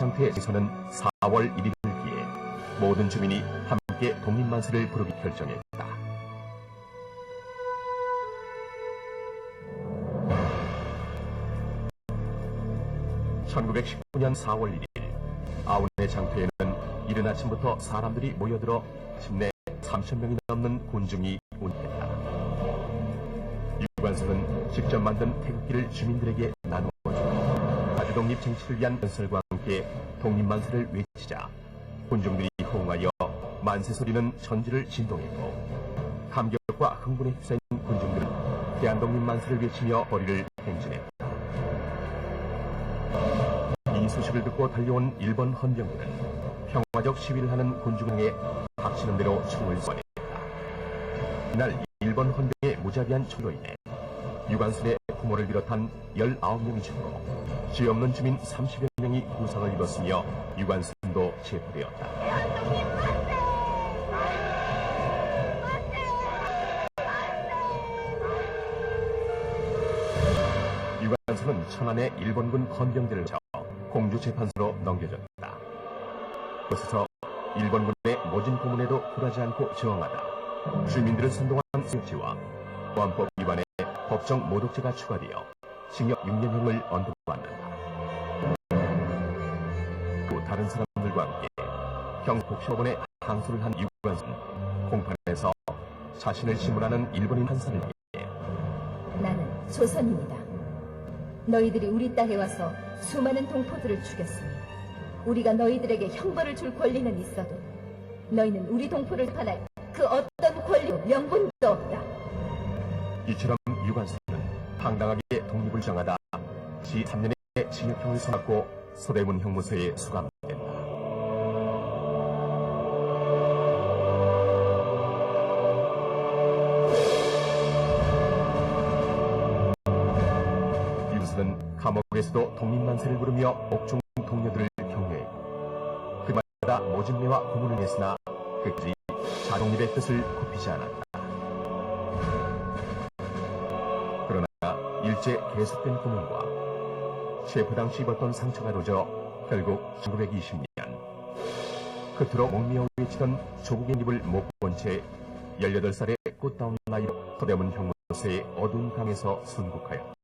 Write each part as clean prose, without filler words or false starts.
장터에서는 4월 1일을 기해 모든 주민이 함께 독립만세를 부르기 결정했다. 1919년 4월 1일 아운의 장터에는 이른 아침부터 사람들이 모여들어 침내 3,000명이 넘는 군중이 운행했다. 유관순은 직접 만든 태극기를 주민들에게 나누어주고 자주독립 쟁취를 위한 연설과 함께 독립만세를 외치자 군중들이 호응하여 만세 소리는 천지를 진동했고 감격과 흥분에 휩싸인 군중들은 대한독립만세를 외치며 거리를 행진했다. 이 소식을 듣고 달려온 일본 헌병들은 평화적 시위를 하는 군중에 닥치는 대로 총을 쏘냈다. 이날 일본 헌병의 무자비한 총으로 인해 유관순의 부모를 비롯한 19명이 죽고 죄 없는 주민 30여 명이 부상을 입었으며 유관순도 체포되었다. 유관순은 천안의 일본군 헌병대를 쳐 공주재판소로 넘겨졌다. 그것에서 일본군의 모진 고문에도 굴하지 않고 저항하다 주민들을 선동한 세치와 보안법 위반의 법정 모독죄가 추가되어 징역 6년형을 언도받는다. 또 다른 사람들과 함께 경복시법원에 항소를 한 유관순은 공판에서 자신을 신문하는 일본인 판사를 위해 나는 조선인이다. 너희들이 우리 땅에 와서 수많은 동포들을 죽였으니 우리가 너희들에게 형벌을 줄 권리는 있어도 너희는 우리 동포를 판할 그 어떤 권리도 명분도 없다. 이처럼 유관순은 당당하게 독립을 정하다 지 3년의 징역형을 선받고 서대문 형무소에 수감된다. 유관순은 감옥에서도 독립만세를 부르며 옥중 동료들을 격려했고 그마다 모진매와 고문을 했으나 끝까지 자독립의 뜻을 굽히지 않았다. 그러나 일제 계속된 고문과 체포 당시 입었던 상처가 도져 결국 1920년 그토록 목미어 외치던 조국의 입을 못 본 채 18살의 꽃다운 나이로 서대문 형무소의 어두운 강에서 순국하였다.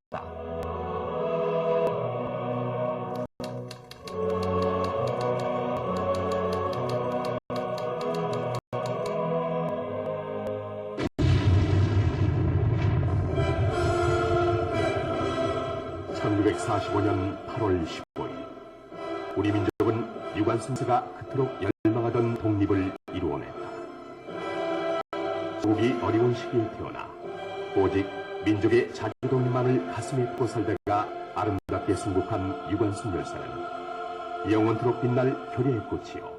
1945년 8월 15일 우리 민족은 유관순세가 그토록 열망하던 독립을 이루어냈다. 조국이 어려운 시기에 태어나 오직 민족의 자주독립만을 가슴에 품고 살다가 아름답게 순국한 유관순 열사는 영원토록 빛날 효리의 꽃이요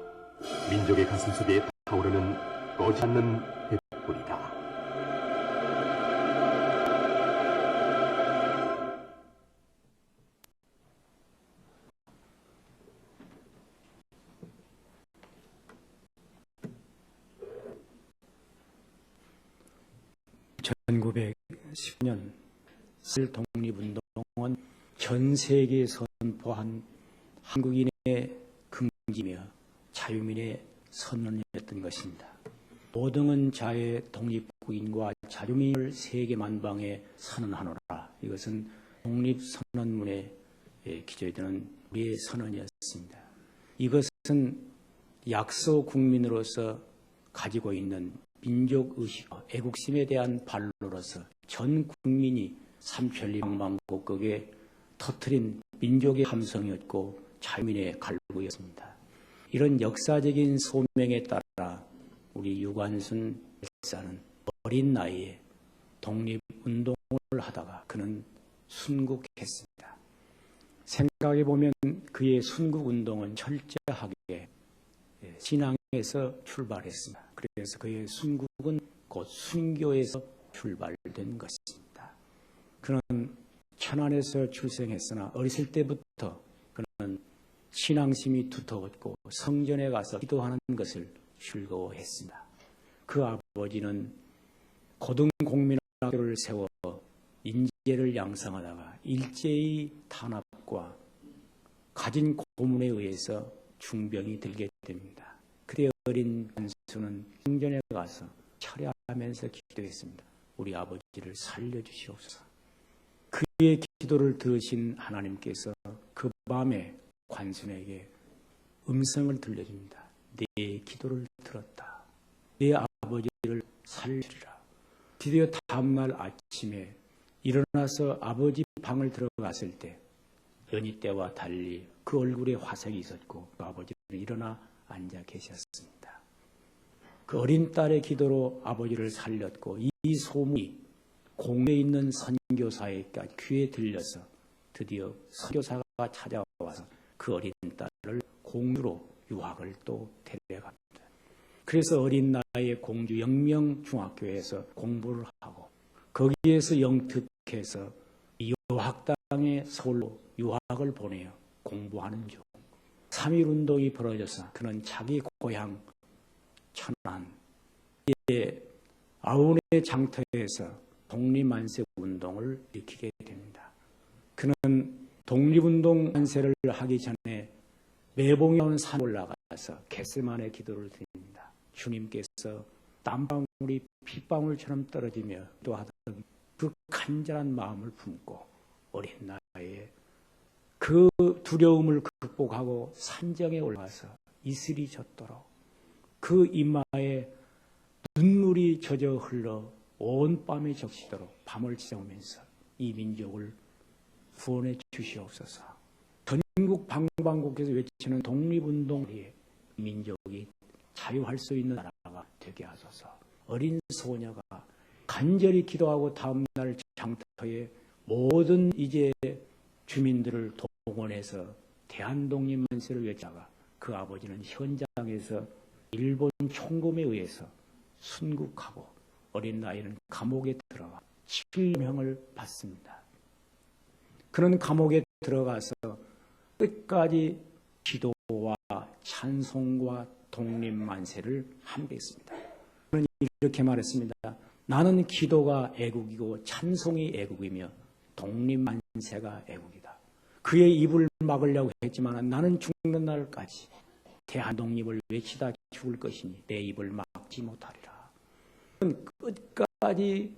민족의 가슴속에 타오르는 꺼지지 않는 횃불이다. (1910년) 독립운동은 전 세계에 선포한 한국인의 긍지며 자유민의 선언이었던 것입니다. 모든 자의 독립국인과 자유민을 세계 만방에 선언하노라. 이것은 독립선언문에 기재되는 우리의 선언이었습니다. 이것은 약소 국민으로서 가지고 있는 민족의식, 애국심에 대한 발로로서 전 국민이 삼천리망망곡곡에 터뜨린 민족의 함성이었고 자유민의 갈구였습니다. 이런 역사적인 소명에 따라 우리 유관순 열사는 어린 나이에 독립운동을 하다가 그는 순국했습니다. 생각해보면 그의 순국운동은 철저하게 신앙에서 출발했습니다. 그래서 그의 순국은 곧 순교에서 출발된 것입니다. 그는 천안에서 출생했으나 어렸을 때부터 그는 신앙심이 두터웠고 성전에 가서 기도하는 것을 즐거워했습니다. 그 아버지는 고등공민학교를 세워 인재를 양성하다가 일제의 탄압과 가진 소문에 의해서 중병이 들게 됩니다. 그때 어린 간수는 성전에 가서 철야하면서 기도했습니다. 우리 아버지를 살려주시옵소서. 그의 기도를 들으신 하나님께서 그 밤에 관순에게 음성을 들려줍니다. 내 기도를 들었다. 내 아버지를 살리리라. 드디어 다음날 아침에 일어나서 아버지 방을 들어갔을 때 연희 때와 달리 그 얼굴에 화색이 있었고 그 아버지는 일어나 앉아 계셨습니다. 그 어린 딸의 기도로 아버지를 살렸고 이 소문이 공에 있는 선교사에게 귀에 들려서 드디어 선교사가 찾아와서 그 어린 딸을 공주로 유학을 또 데려갑니다. 그래서 어린 나이에 공주 영명중학교에서 공부를 하고 거기에서 영특해서 유학당에 서울로 유학을 보내어 공부하는 중 3.1운동이 벌어져서 그는 자기 고향 천안의 아운의 장터에서 독립만세 운동을 일으키게 됩니다. 그는 독립운동 만세를 하기 전에 매봉에 온 산에 올라가서 겟세마네 기도를 드립니다. 주님께서 땀방울이 핏방울처럼 떨어지며 기도하던 그 간절한 마음을 품고 어린 나이에 그 두려움을 극복하고 산정에 올라가서 이슬이 젖도록 그 이마에 눈물이 젖어 흘러 온 밤에 적시도록 밤을 지새우면서 이 민족을 구원해 주시옵소서. 전국 방방곡곡에서 외치는 독립운동에 민족이 자유할 수 있는 나라가 되게 하소서. 어린 소녀가 간절히 기도하고 다음날 장터에 모든 이제 주민들을 동원해서 대한독립만세를 외치다가 그 아버지는 현장에서 일본 총검에 의해서 순국하고 어린 나이는 감옥에 들어가 7년형을 받습니다. 그는 감옥에 들어가서 끝까지 기도와 찬송과 독립만세를 함께 했습니다. 그는 이렇게 말했습니다. 나는 기도가 애국이고 찬송이 애국이며 독립만세가 애국이다. 그의 입을 막으려고 했지만 나는 죽는 날까지 대한독립을 외치다 죽을 것이니 내 입을 막지 못하리라. 그는 끝까지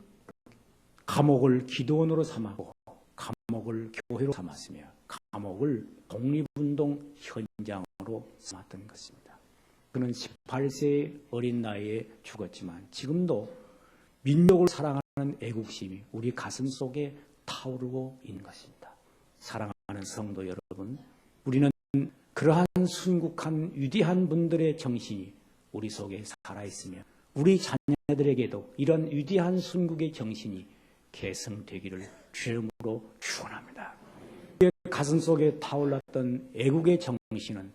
감옥을 기도원으로 삼았고 감옥을 교회로 삼았으며 감옥을 독립운동 현장으로 삼았던 것입니다. 그는 18세의 어린 나이에 죽었지만 지금도 민족을 사랑하는 애국심이 우리 가슴 속에 타오르고 있는 것입니다. 사랑하는 성도 여러분, 우리는 그러한 순국한 위대한 분들의 정신이 우리 속에 살아있으며 우리 자녀들에게도 이런 위대한 순국의 정신이 계승되기를 주름으로 축원합니다. 우리의 가슴 속에 타올랐던 애국의 정신은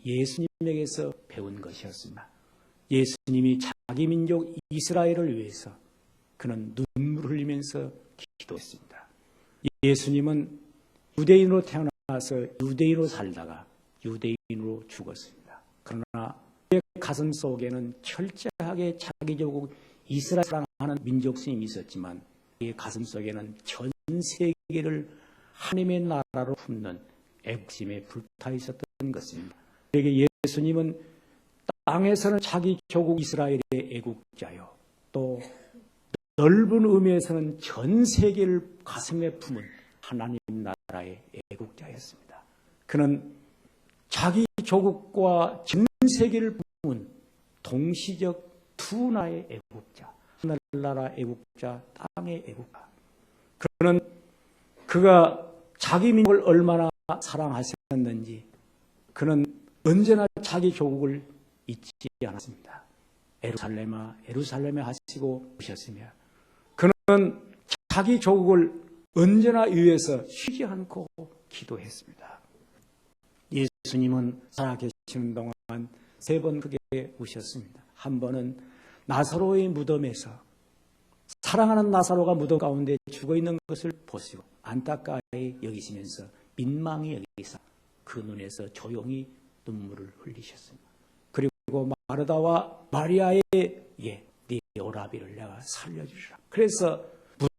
예수님에게서 배운 것이었습니다. 예수님이 자기 민족 이스라엘을 위해서 그는 눈물을 흘리면서 기도했습니다. 예수님은 유대인으로 태어나서 유대인으로 살다가 유대인으로 죽었습니다. 그러나 그의 가슴 속에는 철저하게 자기 조국 이스라엘 사랑하는 민족심이 있었지만 그의 가슴 속에는 전 세계를 하나님의 나라로 품는 애국심에 불타 있었던 것입니다. 그에게 예수님은 땅에서는 자기 조국 이스라엘의 애국자요, 또 넓은 의미에서는 전 세계를 가슴에 품은 하나님 나라의 애국자였습니다. 그는 자기 조국과 전 세계를 품은 동시적 두 나라의 애국자, 하늘나라 애국자, 땅의 애국자. 그는 그가 자기 민족을 얼마나 사랑하셨는지 그는 언제나 자기 조국을 잊지 않았습니다. 에루살렘아 에루살렘에 하시고 오셨으며 그는 자기 조국을 언제나 위해서 쉬지 않고 기도했습니다. 예수님은 살아계시는 동안 3번 크게 우셨습니다. 한 번은 나사로의 무덤에서 사랑하는 나사로가 무덤 가운데 죽어있는 것을 보시고 안타까이 여기시면서 민망히 여기사 그 눈에서 조용히 눈물을 흘리셨습니다. 그리고 마르다와 마리아의 네 오라비를 내가 살려주리라. 그래서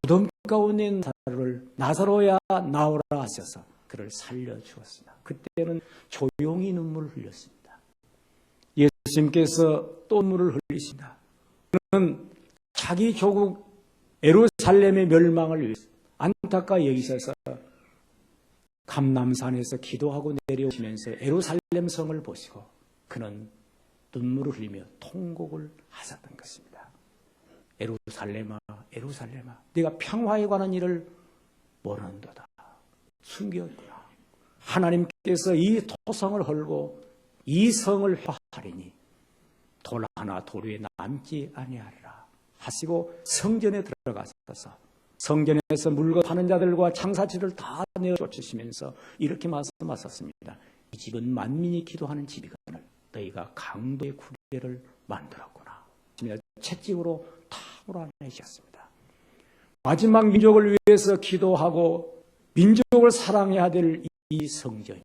무덤 가운데 나사로를 나사로야 나오라 하셔서 그를 살려주었습니다. 그때는 조용히 눈물을 흘렸습니다. 예수님께서 또 눈물을 흘리십니다. 그는 자기 조국 예루살렘의 멸망을 위해서 안타까이 여기셔서 감람산에서 기도하고 내려오시면서 예루살렘 성을 보시고 그는 눈물을 흘리며 통곡을 하셨던 것입니다. 예루살렘아, 예루살렘아, 네가 평화에 관한 일을 모르는도다. 숨겼구나. 하나님께서 이 토성을 헐고 이 성을 화하리니 돌 하나 돌 위에 남지 아니하리라 하시고 성전에 들어가셔서 성전에서 물건 파는 자들과 장사치를 다 내어 쫓으시면서 이렇게 말씀하셨습니다. 이 집은 만민이 기도하는 집이거늘 너희가 강도의 구례를 만들었구나. 채찍으로 다 몰아내셨습니다. 마지막 민족을 위해서 기도하고 민족을 사랑해야 될 이 성전이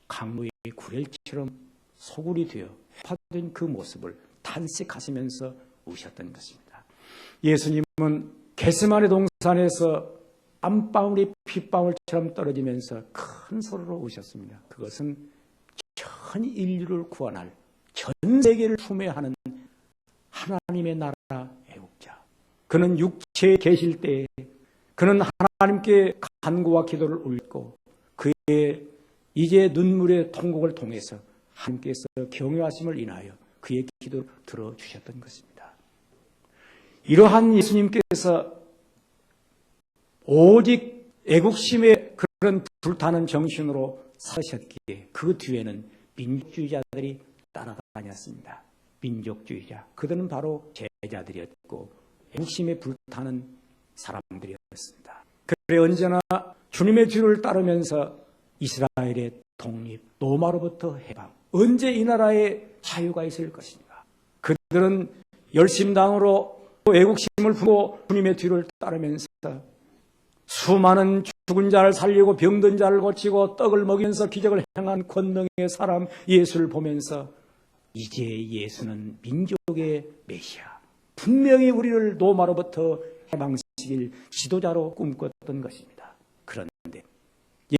강도의 구렐처럼 소굴이 되어 파된 그 모습을 탄식하시면서 우셨던 것입니다. 예수님은 겟세마네 동산에서 땀방울이 핏방울처럼 떨어지면서 큰 소리로 우셨습니다. 그것은 전 인류를 구원할 전 세계를 품에하는 하나님의 나라 애국자. 그는 육체에 계실 때에 그는 하나님께 간구와 기도를 올렸고 그의 이제 눈물의 통곡을 통해서 하나님께서 경외하심을 인하여 그의 기도를 들어주셨던 것입니다. 이러한 예수님께서 오직 애국심의 그런 불타는 정신으로 사셨기에 그 뒤에는 민족주의자들이 따라다녔습니다. 민족주의자. 그들은 바로 제자들이었고 애국심에 불타는 사람들이었습니다. 그래 언제나 주님의 뒤를 따르면서 이스라엘의 독립, 로마로부터 해방, 언제 이 나라에 자유가 있을 것인가. 그들은 열심당으로 애국심을 품고 주님의 뒤를 따르면서 수많은 죽은 자를 살리고 병든 자를 고치고 떡을 먹이면서 기적을 행한 권능의 사람 예수를 보면서 이제 예수는 민족의 메시아, 분명히 우리를 로마로부터 해방시킬 지도자로 꿈꿨던 것입니다. 그런데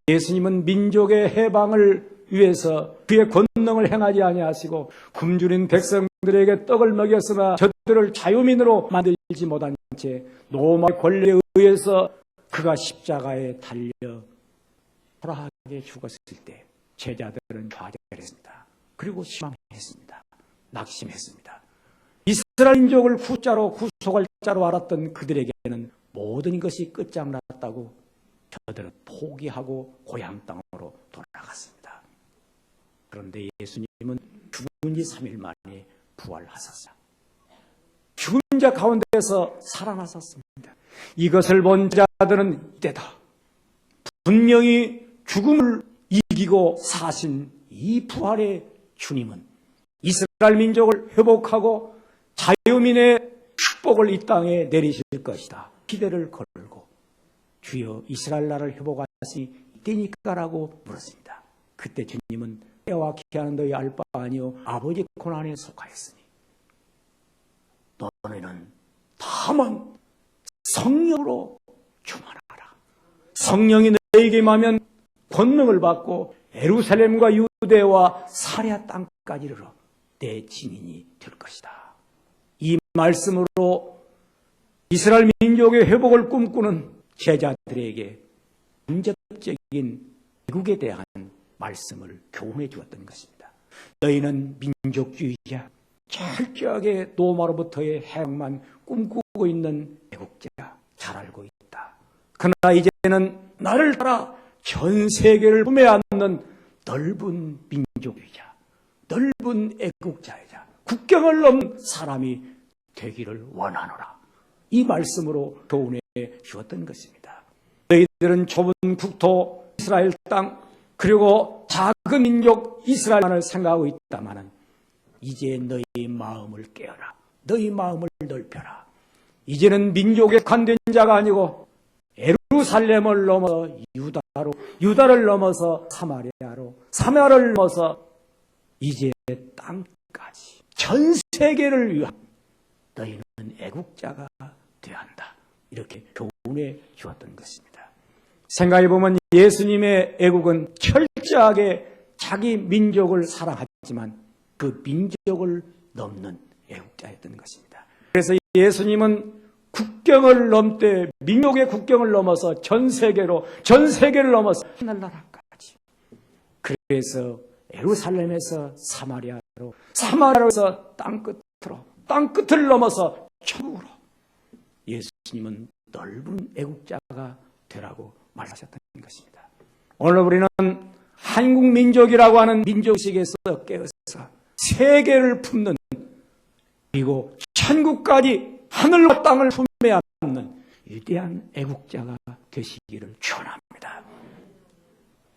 예수님은 민족의 해방을 위해서 그의 권능을 행하지 아니하시고 굶주린 백성들에게 떡을 먹였으나 저들을 자유민으로 만들지 못한 채 로마의 권력에 의해서 그가 십자가에 달려 초라하게 죽었을 때 제자들은 좌절했습니다. 그리고 실망했습니다. 낙심했습니다. 이스라엘 민족을 구자로 구속할 자로 알았던 그들에게는 모든 것이 끝장났다고 저들은 포기하고 고향 땅으로 돌아갔습니다. 그런데 예수님은 죽은 지 3일 만에 부활하셨습니다. 죽은 자 가운데서 살아나셨습니다. 이것을 본 자들은 이때다. 분명히 죽음을 이기고 사신 이 부활의 주님은 이스라엘 민족을 회복하고 자유민의 축복을 이 땅에 내리실 것이다. 기대를 걸고 주여 이스라엘 나라를 회복하시 이때니까라고 물었습니다. 그때 주님은 때와 기하는 너희 알 바 아니요 아버지 고난에 속하였으니 너희는 다만 성령으로 충만하라. 성령이 너희에게 임하면 권능을 받고 예루살렘과 유대와 사랴 땅까지 이르러 내 증인이 될 것이다. 이 말씀으로 이스라엘 민족의 회복을 꿈꾸는 제자들에게 간접적인 애국에 대한 말씀을 교훈해 주었던 것입니다. 너희는 민족주의자, 철저하게 로마로부터의 해방만 꿈꾸고 있는 애국자 잘 알고 있다. 그러나 이제는 나를 따라 전 세계를 품에 안는 넓은 민족주의자, 넓은 애국자이자 국경을 넘는 사람이 되기를 원하노라. 이 말씀으로 교훈해 주었던 것입니다. 너희들은 좁은 국토 이스라엘 땅 그리고 작은 민족 이스라엘만을 생각하고 있다마는 이제 너희 마음을 깨어라. 너희 마음을 넓혀라. 이제는 민족에 관된 자가 아니고 예루살렘을 넘어 유다로, 유다를 넘어서 사마리아로, 사마리아를 넘어서 이제 땅까지 전 세계를 위한 너희는 애국자가 되어야 한다. 이렇게 교훈해 주었던 것입니다. 생각해보면 예수님의 애국은 철저하게 자기 민족을 사랑하지만 그 민족을 넘는 애국자였던 것입니다. 그래서 예수님은 국경을 넘되 민족의 국경을 넘어서 전 세계를 넘어서 하늘나라까지. 그래서 예루살렘에서 사마리아로서 땅끝을 넘어서 천국으로 예수님은 넓은 애국자가 되라고 말하셨던 것입니다. 오늘 우리는 한국 민족이라고 하는 민족식에서 깨어서 세계를 품는, 그리고 천국까지 하늘과 땅을 품에 안는 위대한 애국자가 되시기를 축원합니다.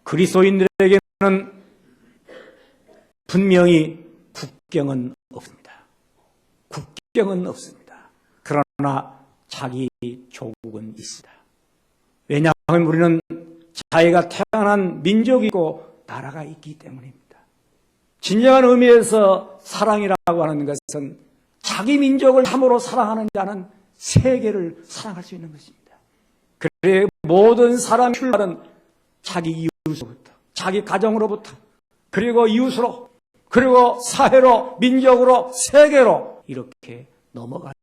그리스도인들에게는 분명히 국경은 없습니다. 국경은 없습니다. 그러나 자기 조국은 있습니다. 왜냐하면 우리는 자기가 태어난 민족이고 나라가 있기 때문입니다. 진정한 의미에서 사랑이라고 하는 것은 자기 민족을 참으로 사랑하는 자는 세계를 사랑할 수 있는 것입니다. 그래 모든 사랑의 출발은 자기 이웃으로부터, 자기 가정으로부터, 그리고 이웃으로, 그리고 사회로, 민족으로, 세계로 이렇게 넘어가야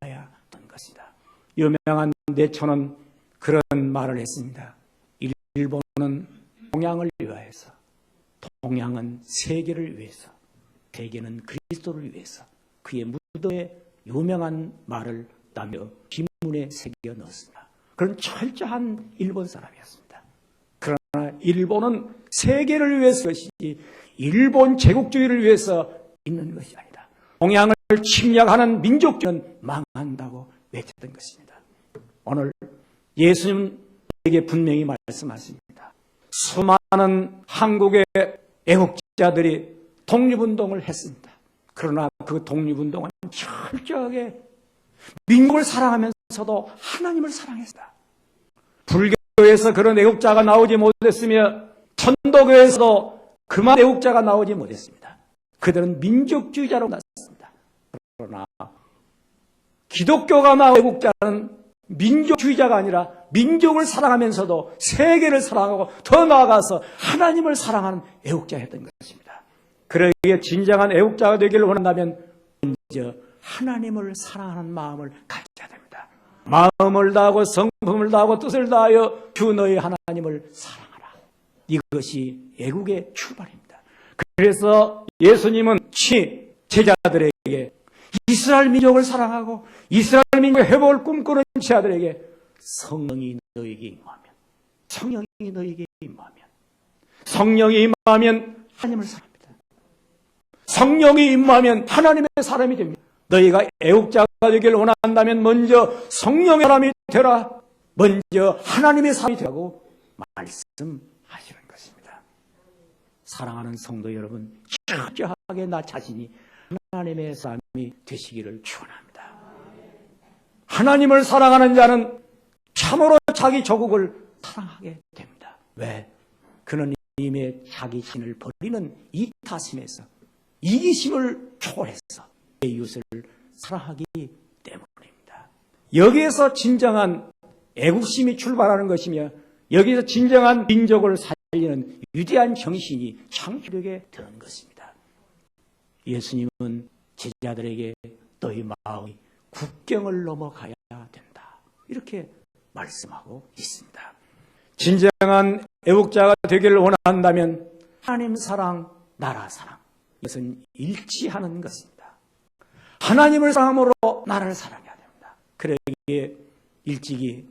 하는 것이다. 유명한 내초는 그런 말을 했습니다. 일본은 동양을 위하여서, 동양은 세계를 위해서, 세계는 그리스도를 위해서 그의 무덤에 유명한 말을 남겨 비문에 새겨 넣었습니다. 그런 철저한 일본 사람이었습니다. 그러나 일본은 세계를 위해서 것이지 일본 제국주의를 위해서 있는 것이 아니다. 동양을 침략하는 민족주의는 망한다고 외쳤던 것입니다. 오늘 예수님에게 분명히 말씀하십니다. 수많은 한국의 애국자들이 독립운동을 했습니다. 그러나 그 독립운동은 철저하게 민족을 사랑하면서도 하나님을 사랑했습니다. 불교에서 그런 애국자가 나오지 못했으며 천도교에서도 그만 애국자가 나오지 못했습니다. 그들은 민족주의자로 났습니다. 그러나 기독교가 나온 애국자는 민족주의자가 아니라 민족을 사랑하면서도 세계를 사랑하고 더 나아가서 하나님을 사랑하는 애국자였던 것입니다. 그러기에 진정한 애국자가 되기를 원한다면 먼저 하나님을 사랑하는 마음을 가져야 됩니다. 마음을 다하고 성품을 다하고 뜻을 다하여 주 너의 하나님을 사랑하라. 이것이 애국의 출발입니다. 그래서 예수님은 제자들에게 이스라엘 민족을 사랑하고 이스라엘 민족의 회복을 꿈꾸는 제자들에게 성령이 너에게 임하면, 성령이 너에게 임하면, 성령이 임하면 하나님을 사랑합니다. 성령이 임하면 하나님의 사람이 됩니다. 너희가 애국자가 되기를 원한다면 먼저 성령의 사람이 되라. 먼저 하나님의 사람이 되라고 말씀하시는 것입니다. 사랑하는 성도 여러분, 철저하게 나 자신이 하나님의 사람이 되시기를 축원합니다. 하나님을 사랑하는 자는 참으로 자기 조국을 사랑하게 됩니다. 왜? 그는 이미 자기 신을 버리는 이타심에서, 이기심을 초월해서 내 이웃을 사랑하기 때문입니다. 여기에서 진정한 애국심이 출발하는 것이며, 여기서 진정한 민족을 살리는 위대한 정신이 창조되게 되는 것입니다. 예수님은 제자들에게 너희 마음이 국경을 넘어가야 된다, 이렇게 말씀하고 있습니다. 진정한 애국자가 되기를 원한다면 하나님 사랑, 나라 사랑, 이것은 일치하는 것입니다. 하나님을 사랑함으로 나라를 사랑해야 됩니다. 그러기에 일찍이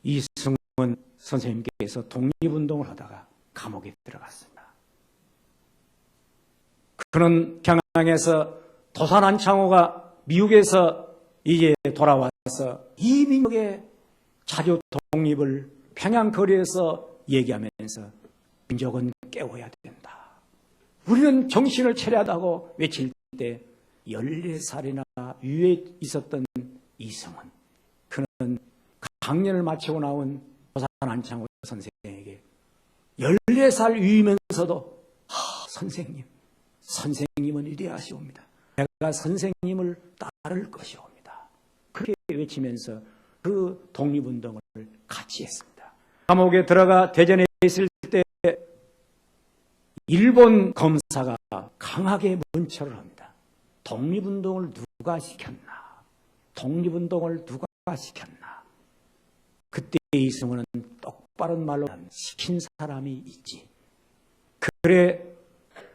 이승훈 선생님께서 독립운동을 하다가 감옥에 들어갔습니다. 그는 평양에서 도산안창호가 미국에서 이제 돌아와서 이 민족의 자주 독립을 평양 거리에서 얘기하면서 민족은 깨워야 된다, 우리는 정신을 차려야하다고 외칠 때 14살이나 유에 있었던 이승훈, 그는 강연을 마치고 나온 도산안창호 선생에게 14살 유이면서도 선생님은 위대하시옵니다. 내가 선생님을 따를 것이옵니다. 그렇게 외치면서 그 독립운동을 같이 했습니다. 감옥에 들어가 대전에 있을 때 일본 검사가 강하게 문철을 합니다. 독립운동을 누가 시켰나? 독립운동을 누가 시켰나? 그때 이승우는 똑바른 말로 시킨 사람이 있지. 그래,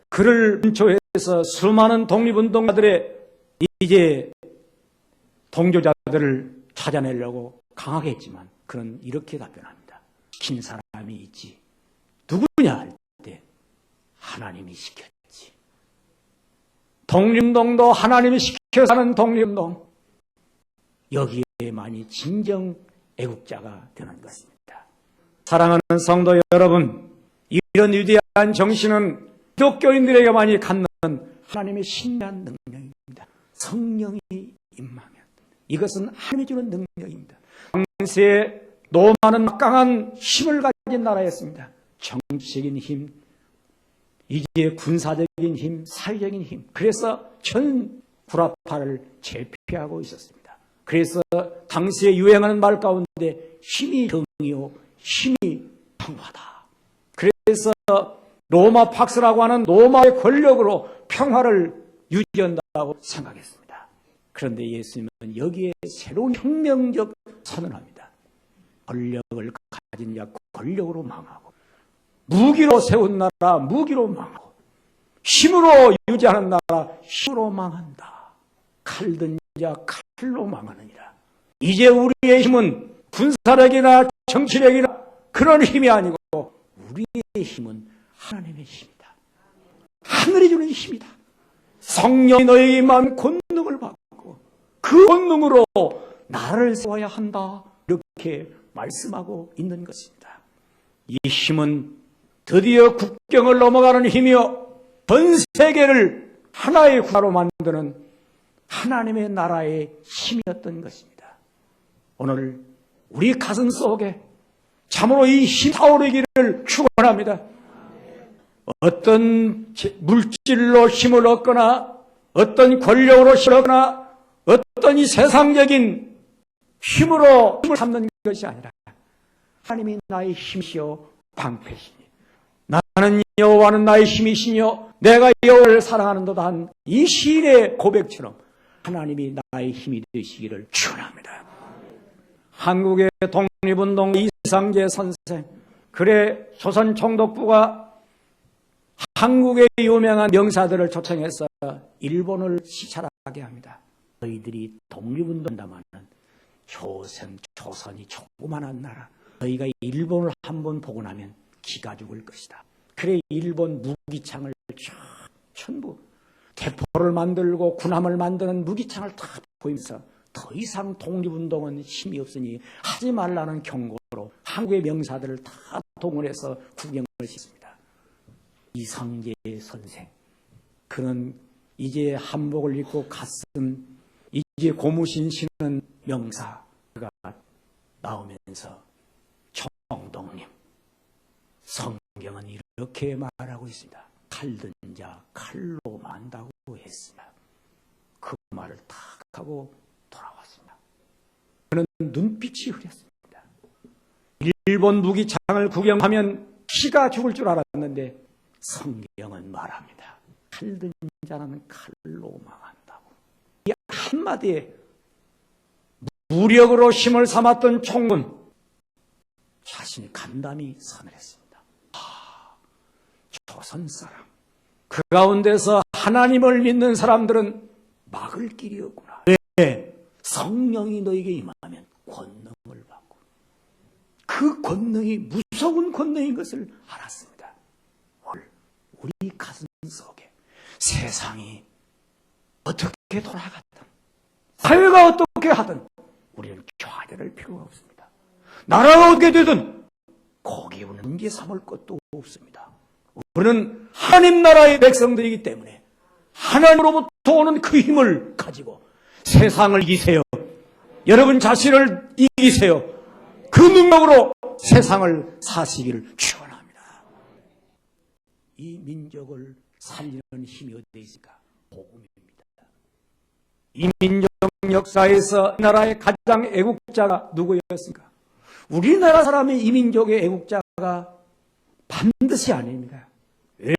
그를 근처에서 수많은 독립운동가들의 이제 동조자들을 찾아내려고 강하게 했지만 그는 이렇게 답변합니다. 시킨 사람이 있지. 누구냐 할 때 하나님이 시켰지. 독립운동도 하나님이 시켜서 하는 독립운동. 여기에만이 진정 애국자가 되는 것입니다. 사랑하는 성도 여러분, 이런 위대한 정신은 기독교인들에게만이 갖는 하나님의 신비한 능력입니다. 성령이 임하면 이것은 하나님이 주는 능력입니다. 당시에 로마는 막강한 힘을 가진 나라였습니다. 정치적인 힘, 이제 군사적인 힘, 사회적인 힘. 그래서 전 구라파를 제패하고 있었습니다. 그래서 당시에 유행하는 말 가운데 힘이 정이요, 힘이 평화다. 그래서 로마 팍스라고 하는 로마의 권력으로 평화를 유지한다고 생각했습니다. 그런데 예수님은 여기에 새로운 혁명적 선언합니다. 권력을 가진 자 권력으로 망하고, 무기로 세운 나라 무기로 망하고, 힘으로 유지하는 나라 힘으로 망한다. 칼든 자 칼로 망하느니라. 이제 우리의 힘은 군사력이나 정치력이나 그런 힘이 아니고 우리의 힘은 하나님의 힘이다. 하늘이 주는 힘이다. 성령이 너에게 임한 권능을 받고 그 권능으로 나를 세워야 한다. 이렇게 말씀하고 있는 것입니다. 이 힘은 드디어 국경을 넘어가는 힘이요, 전 세계를 하나의 국가로 만드는 하나님의 나라의 힘이었던 것입니다. 오늘 우리 가슴 속에 참으로 이 힘이 타오르기를 축원합니다. 어떤 물질로 힘을 얻거나 어떤 권력으로 힘을 얻거나 어떤 이 세상적인 힘으로 힘을 삼는 것이 아니라 하나님이 나의 힘이시여 방패시니 나는 여호와는 나의 힘이시며 내가 여호와를 사랑하는도다 한 이 시인의 고백처럼 하나님이 나의 힘이 되시기를 축원합니다. 한국의 독립운동 이상재 선생, 그래 조선 총독부가 한국의 유명한 명사들을 초청해서 일본을 시찰하게 합니다. 너희들이 독립운동한다마는 조선이 조그만한 나라, 너희가 일본을 한번 보고 나면 기가 죽을 것이다. 그래 일본 무기창을 전부 대포를 만들고 군함을 만드는 무기창을 다 보이면서 더 이상 독립운동은 힘이 없으니 하지 말라는 경고로 한국의 명사들을 다 동원해서 구경을 했습니다. 이상재 선생, 그는 이제 한복을 입고 갓쓴 이제 고무신 신은 명사가 나오면서 총독님, 성경은 이렇게 말하고 있습니다. 칼든 자 칼로 만다고 했습니다. 그 말을 탁 하고 돌아왔습니다. 그는 눈빛이 흐렸습니다. 일본 무기창을 구경하면 피가 죽을 줄 알았는데 성경은 말합니다. 칼든 자는 칼로 망한다고. 이 한마디에 무력으로 힘을 삼았던 총군 자신이 간담이 선언했습니다. 조선 사람, 그 가운데서 하나님을 믿는 사람들은 막을 길이 없구나. 왜? 성령이 너에게 임하면 권능을 받고, 그 권능이 무서운 권능인 것을 알았습니다. 우리 가슴 속에 세상이 어떻게 돌아가든, 사회가 어떻게 하든 우리는 좌절할 필요가 없습니다. 나라가 어떻게 되든 거기에 문제 삼을 것도 없습니다. 우리는 하나님 나라의 백성들이기 때문에 하나님으로부터 오는 그 힘을 가지고 세상을 이기세요. 여러분 자신을 이기세요. 그 능력으로 세상을 사시기를 축원합니다. 이 민족을 살리는 힘이 어디에 있을까? 복음입니다. 이 민족 역사에서 나라의 가장 애국자가 누구였습니까? 우리나라 사람의 이민족의 애국자가 반드시 아닙니다.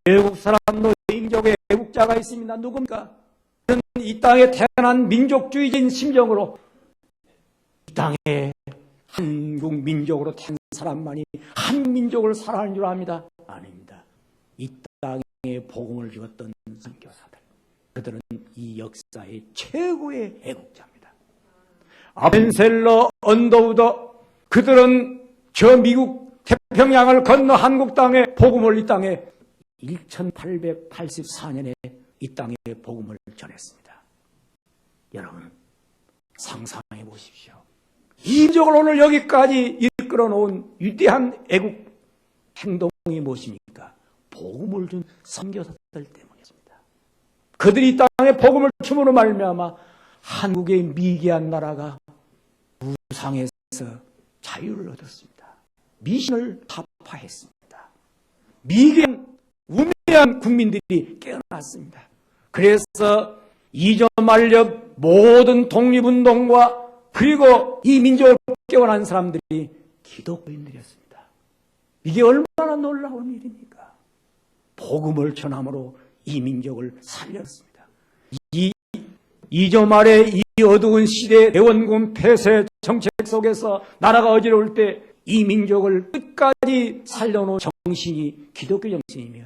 외국 사람도 이민족의 애국자가 있습니다. 누굽니까? 이 땅에 태어난 민족주의적인 심정으로 이 땅에 한국 민족으로 태어난 사람만이 한국 민족을 사랑하는 줄 압니다. 아닙니다. 이 땅에 복음을 주었던 선교사들, 그들은 이 역사의 최고의 애국자입니다. 아벤셀러, 언더우더, 그들은 저 미국 태평양을 건너 한국 땅에 복음을 이 땅에 1884년에 이 땅에 복음을 전했습니다. 여러분 상상해 보십시오. 이 민족을 오늘 여기까지 이끌어 놓은 위대한 애국 행동이 무엇입니까? 복음을 준 선교사들 때문이었습니다. 그들이 이 땅에 복음을 줌으로 말미암아 한국의 미개한 나라가 무상에서 자유를 얻었습니다. 미신을 타파했습니다. 미개한 우매한 국민들이 깨어났습니다. 그래서 이점 알력 모든 독립운동과 그리고 이 민족을 깨어난 사람들이 기독교인들이었습니다. 이게 얼마나 놀라운 일입니까? 복음을 전함으로 이 민족을 살렸습니다. 이점 아래 이 어두운 시대 대원군 폐쇄 정책 속에서 나라가 어지러울 때 이 민족을 끝까지 살려놓은 정신이 기독교 정신이며,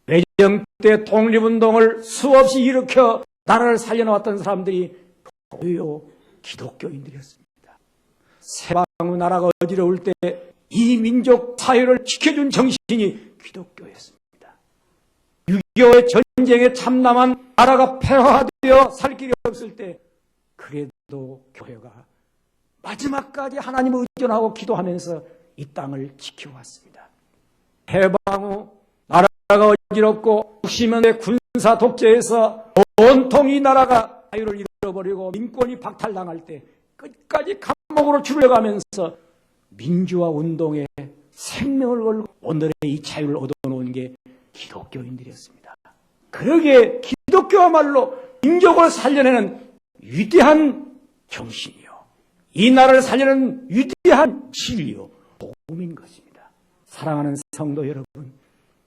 외정 때 독립운동을 수없이 일으켜 나라를 살려놓았던 사람들이 고요 기독교인들이었습니다. 세방의 나라가 어지러울 때 이 민족 사회를 지켜준 정신이 기독교였습니다. 6.25의 전쟁에 참남한 나라가 폐화되어 살 길이 없을 때 그래도 교회가 마지막까지 하나님을 의존하고 기도하면서 이 땅을 지켜왔습니다. 해방 후 나라가 어지럽고 60년대 군사 독재에서 온통 이 나라가 자유를 잃어버리고 민권이 박탈당할 때 끝까지 감옥으로 출려가면서 민주화 운동에 생명을 걸고 오늘의 이 자유를 얻어놓은 게 기독교인들이었습니다. 그러기에 기독교야말로 민족을 살려내는 위대한 정신이요, 이 나라를 살려내는 위대한 진리요, 복음인 것입니다. 사랑하는 성도 여러분,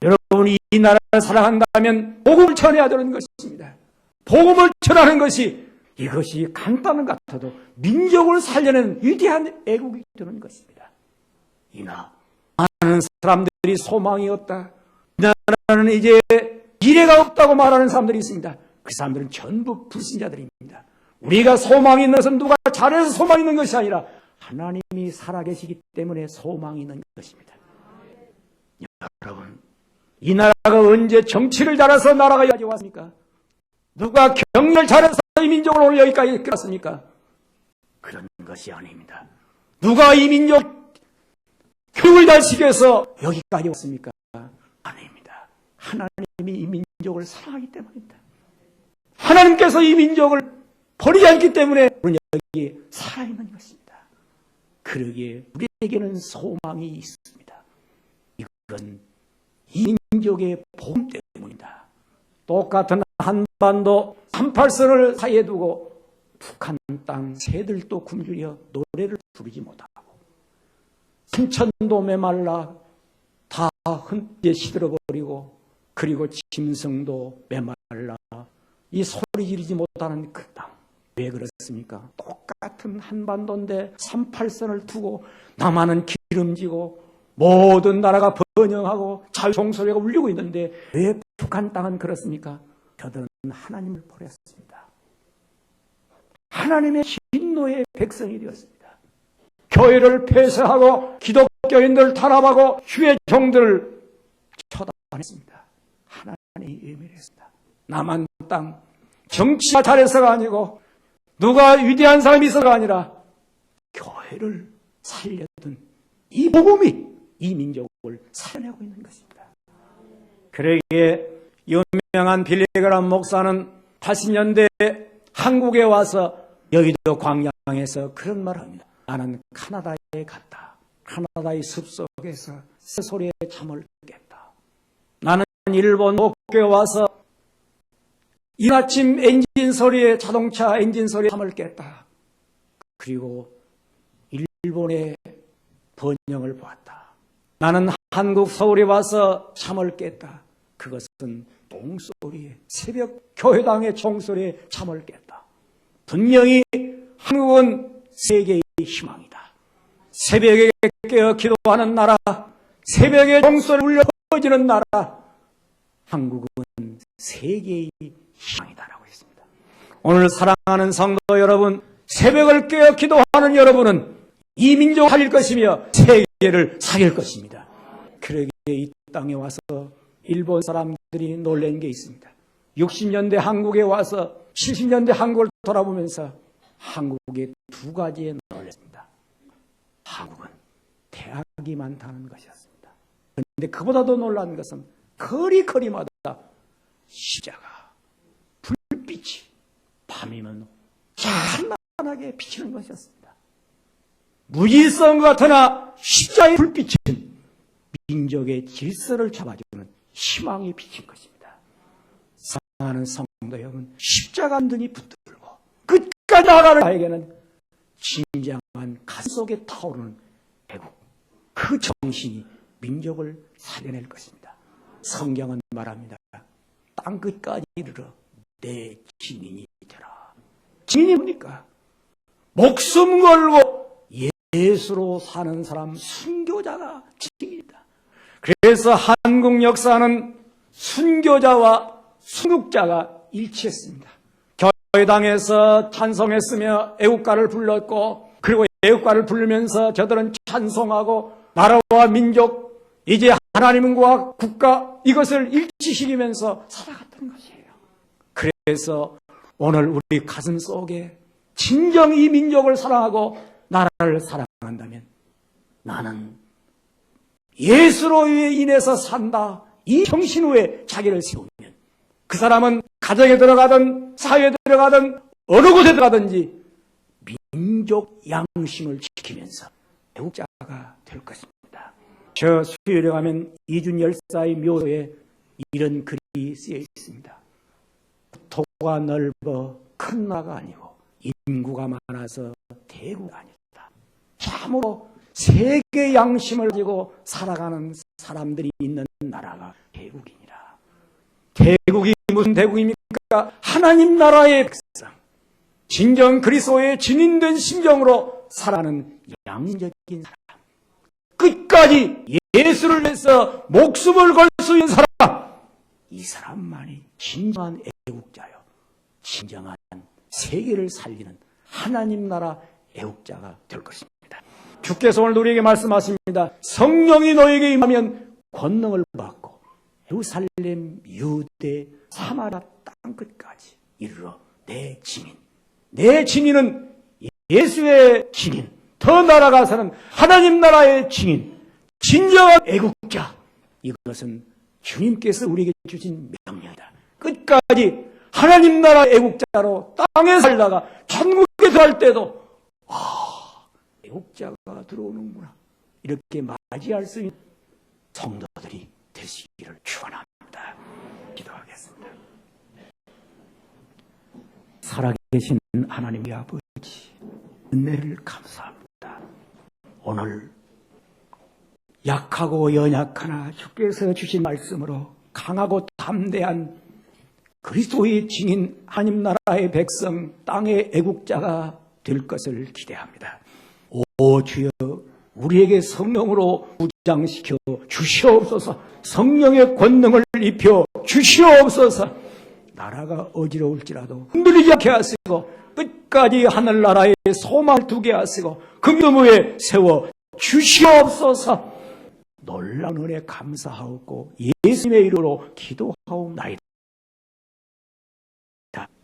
여러분이 이 나라를 사랑한다면 복음을 전해야 되는 것입니다. 복음을 전하는 것이, 이것이 간단한 것 같아도 민족을 살려내는 위대한 애국이 되는 것입니다. 이나 많은 사람들이 소망이 없다, 이 나라는 이제 미래가 없다고 말하는 사람들이 있습니다. 그 사람들은 전부 불신자들입니다. 우리가 소망이 있는 것은 누가 잘해서 소망이 있는 것이 아니라 하나님이 살아계시기 때문에 소망이 있는 것입니다. 여러분, 이 나라가 언제 정치를 잘해서 나라가 여기까지 왔습니까? 누가 경영을 잘해서 이 민족을 오늘 여기까지 이끌었습니까? 그런 것이 아닙니다. 누가 이 민족 교육을 잘 시켜서 여기까지 왔습니까? 아닙니다. 하나님이 이 민족을 사랑하기 때문입니다. 하나님께서 이 민족을 버리지 않기 때문에 우리는 여기 살아있는 것입니다. 그러기에 우리에게는 소망이 있습니다. 이건 이 민족의 복음 때문이다. 똑같은 한반도 38선을 사이에 두고 북한 땅 새들도 굶주려 노래를 부르지 못하고 삼천도 메말라 다 흔들에 시들어버리고, 그리고 짐승도 메말라 이 소리 지르지 못하는 그 땅, 왜 그렇습니까? 똑같은 한반도인데 38선을 두고 남한은 기름지고 모든 나라가 번영하고 자유 종소리가 울리고 있는데 왜 북한 땅은 그렇습니까? 저들은 하나님을 버렸습니다. 하나님의 진노의 백성이 되었습니다. 교회를 폐쇄하고 기독교인들을 탄압하고 주의 종들을 처단했습니다. 하나님의 의미했습니다. 남한 땅, 정치가 잘해서가 아니고 누가 위대한 사람이 있어가 아니라 교회를 살려둔 이 복음이 이 민족을 살려내고 있는 것입니다. 그러기에 유명한 빌리그람 목사는 80년대 한국에 와서 여의도 광양에서 그런 말을 합니다. 나는 카나다에 갔다. 카나다의 숲속에서 새소리에 잠을 깼다. 나는 일본 도쿄에 와서 이 아침 엔진 소리에, 자동차 엔진 소리에 잠을 깼다. 그리고 일본의 번영을 보았다. 나는 한국 서울에 와서 잠을 깼다. 그것은 종소리에, 새벽 교회당의 종소리에 잠을 깼다. 분명히 한국은 세계의 희망이다. 새벽에 깨어 기도하는 나라, 새벽에 종소리 울려 퍼지는 나라, 한국은 세계의 희망이다라고 했습니다. 오늘 사랑하는 성도 여러분, 새벽을 깨어 기도하는 여러분은 이 민족을 살릴 것이며 세계를 살릴 것입니다. 그러기에 이 땅에 와서 일본 사람들이 놀란 게 있습니다. 60년대 한국에 와서 70년대 한국을 돌아보면서 한국의 두 가지에 놀랐습니다. 한국은 대학이 많다는 것이었습니다. 그런데 그보다도 놀란 것은 거리거리마다 십자가, 불빛이 밤이면 찬란하게 비치는 것이었습니다. 무지성 같으나 십자가의 불빛은 민족의 질서를 잡아주는 희망이 비친 것입니다. 사랑하는 성도 여러분, 십자가 든든히 붙들고 끝까지 나아가는 나에게는 진정한 가슴 속에 타오르는 애국, 그 정신이 민족을 살려낼 것입니다. 성경은 말합니다. 땅끝까지 이르러 내 증인이 되라. 증인이 뭡니까? 목숨 걸고 예수로 사는 사람, 순교자가 증인이다. 그래서 한국 역사는 순교자와 순국자가 일치했습니다. 교회당에서 찬송했으며 애국가를 불렀고, 그리고 애국가를 부르면서 저들은 찬송하고 나라와 민족, 이제 하나님과 국가, 이것을 일치시키면서 살아갔던 것이에요. 그래서 오늘 우리 가슴 속에 진정 이 민족을 사랑하고 나라를 사랑한다면, 나는 예수로 인해서 산다, 이 정신 후에 자기를 세우면 그 사람은 가정에 들어가든 사회에 들어가든 어느 곳에 들어가든지 민족 양심을 지키면서 애국자가 될 것입니다. 저 수요일에 가면 이준 열사의 묘소에 이런 글이 쓰여 있습니다. 도가 넓어 큰 나라가 아니고 인구가 많아서 대구가 아니다. 참으로 세계 양심을 가지고 살아가는 사람들이 있는 나라가 대국이니라. 대국이 무슨 대국입니까? 하나님 나라의 백성, 진정 그리스도의 증인된 심정으로 살아가는 양적인 사람, 끝까지 예수를 위해서 목숨을 걸 수 있는 사람, 이 사람만이 진정한 애국자요, 진정한 세계를 살리는 하나님 나라 애국자가 될 것입니다. 주께서 오늘 우리에게 말씀하십니다. 성령이 너에게 임하면 권능을 받고 예루살렘, 유대, 사마리아 땅끝까지 이르러 내 증인. 내 증인은 예수의 증인, 더 나아가서는 하나님 나라의 증인, 진정한 애국자. 이것은 주님께서 우리에게 주신 명령이다. 끝까지 하나님 나라 애국자로 땅에 살다가 천국에 들어갈 때도 애국자가 들어오는구나, 이렇게 맞이할 수 있는 성도들이 되시기를 축원합니다. 기도하겠습니다. 살아계신 하나님의 아버지, 은혜를 감사합니다. 오늘 약하고 연약하나 주께서 주신 말씀으로 강하고 담대한 그리스도의 증인 하나님 나라의 백성, 땅의 애국자가 될 것을 기대합니다. 오 주여, 우리에게 성령으로 무장시켜 주시옵소서. 성령의 권능을 입혀 주시옵소서. 나라가 어지러울지라도 흔들리지 않게 하시고 끝까지 하늘나라에 소망을 두게 하시고 그 믿음 위에 세워 주시옵소서. 놀라운 은혜 감사하옵고 예수님의 이름으로 기도하옵나이다.